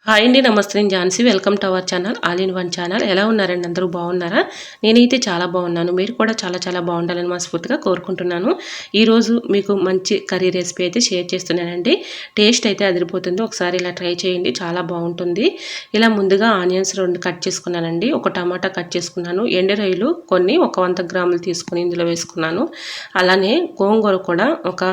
Hi అండి, నమస్తే. నేను Jhansi. Welcome to our channel all in one channel. ఎలా ఉన్నారండి? అందరూ బాగున్నారా? నేనైతే చాలా బాగున్నాను. మీరు కూడా చాలా చాలా బాగుండాలని మనస్ఫూర్తిగా కోరుకుంటున్నాను. ఈరోజు మీకు మంచి కర్రీ రెసిపీ అయితే షేర్ చేస్తున్నానండి. టేస్ట్ అయితే అదిరిపోతుంది. ఒకసారి ఇలా ట్రై చేయండి, చాలా బాగుంటుంది. ఇలా ముందుగా ఆనియన్స్ 2 కట్ చేసుకున్నానండి. ఒక టమాటా కట్ చేసుకున్నాను. ఎండు రొయ్యలు కొన్ని ఒక 100 గ్రాములు తీసుకుని ఇందులో వేసుకున్నాను. అలానే గోంగూర కూడా ఒక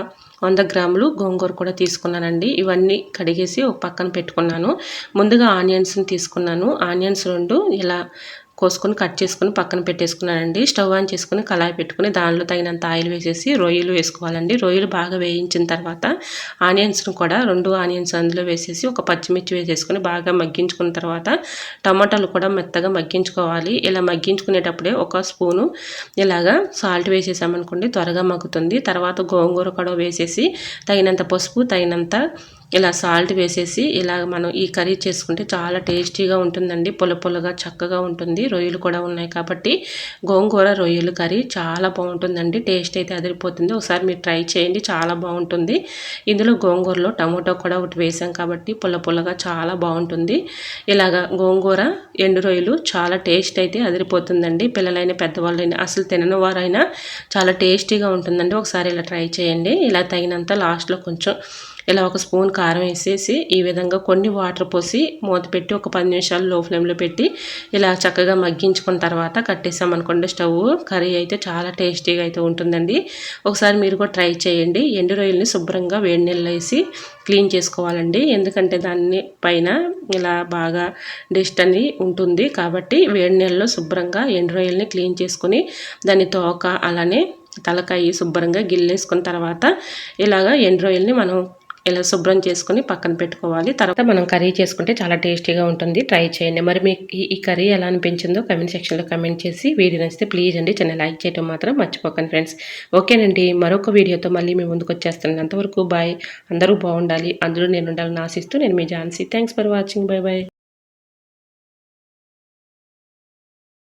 100 గ్రాములు గోంగూర కూడా తీసుకున్నానండి. ఇవన్నీ కడిగేసి ఒక పక్కన పెట్టుకున్నాను. ముందుగా ఆనియన్స్ని తీసుకున్నాను. ఆనియన్స్ 2 ఇలా కోసుకొని కట్ చేసుకొని పక్కన పెట్టేసుకున్నానండి. స్టవ్ ఆన్ చేసుకొని కళాయి పెట్టుకుని దానిలో తగినంత ఆయిల్ వేసేసి రొయ్యలు వేసుకోవాలండి. రొయ్యలు బాగా వేయించిన తర్వాత ఆనియన్స్ను కూడా 2 ఆనియన్స్ అందులో వేసేసి ఒక పచ్చిమిర్చి వేసేసుకొని బాగా మగ్గించుకున్న తర్వాత టమాటాలు కూడా మెత్తగా మగ్గించుకోవాలి. ఇలా మగ్గించుకునేటప్పుడే ఒక స్పూను ఇలాగా సాల్ట్ వేసేసామనుకోండి త్వరగా మగ్గుతుంది. తర్వాత గోంగూర కూడా వేసేసి తగినంత పసుపు, తగినంత ఇలా సాల్ట్ వేసేసి ఇలా మనం ఈ కర్రీ చేసుకుంటే చాలా టేస్టీగా ఉంటుందండి. పుల్లగా చక్కగా ఉంటుంది. రొయ్యలు కూడా ఉన్నాయి కాబట్టి గోంగూర రొయ్యలు కర్రీ చాలా బాగుంటుందండి. టేస్ట్ అయితే అదిరిపోతుంది. ఒకసారి మీరు ట్రై చేయండి, చాలా బాగుంటుంది. ఇందులో గోంగూరలో టమోటో కూడా ఒకటి వేసాం కాబట్టి పుల్లగా చాలా బాగుంటుంది. ఇలాగా గోంగూర ఎండు రొయ్యలు చాలా టేస్ట్ అయితే అదిరిపోతుందండి. పిల్లలైనా పెద్దవాళ్ళైనా అసలు తినని వారైనా చాలా టేస్టీగా ఉంటుందండి. ఒకసారి ఇలా ట్రై చేయండి. ఇలా తగినంత లాస్ట్లో కొంచెం ఇలా ఒక స్పూన్ కారం వేసేసి ఈ విధంగా కొన్ని వాటర్ పోసి మూత పెట్టి ఒక 10 నిమిషాలు లో ఫ్లేమ్లో పెట్టి ఇలా చక్కగా మగ్గించుకున్న తర్వాత కట్టేసామనుకోండి స్టవ్, కర్రీ అయితే చాలా టేస్టీగా అయితే ఉంటుందండి. ఒకసారి మీరు కూడా ట్రై చేయండి. ఎండు రొయ్యల్ని శుభ్రంగా వేడి నీళ్ళు వేసి క్లీన్ చేసుకోవాలండి. ఎందుకంటే దాన్ని పైన ఇలా బాగా డస్ట్ అని ఉంటుంది కాబట్టి వేడి నీళ్ళలో శుభ్రంగా ఎండు రొయ్యల్ని క్లీన్ చేసుకొని దాని తోక అలానే తలకాయ శుభ్రంగా గిల్లేసుకున్న తర్వాత ఇలాగా ఎండు రొయ్యల్ని మనం ఇలా శుభ్రం చేసుకొని పక్కన పెట్టుకోవాలి. తర్వాత మనం కర్రీ చేసుకుంటే చాలా టేస్టీగా ఉంటుంది. ట్రై చేయండి. మరి మీకు ఈ కర్రీ ఎలా అనిపించిందో కమెంట్ సెక్షన్లో కమెంట్ చేసి వీడియో నచ్చితే ప్లీజ్ అండి చిన్న లైక్ చేయడం మాత్రం మర్చిపోకండి ఫ్రెండ్స్. ఓకేనండి, మరొక వీడియోతో మళ్ళీ మీ ముందుకు వచ్చేస్తాను. అంతవరకు బాయ్. అందరూ బాగుండాలి, అందులో నేను ఉండాలని ఆశిస్తూ నేను మీ Jhansi. Thanks for watching. Bye by.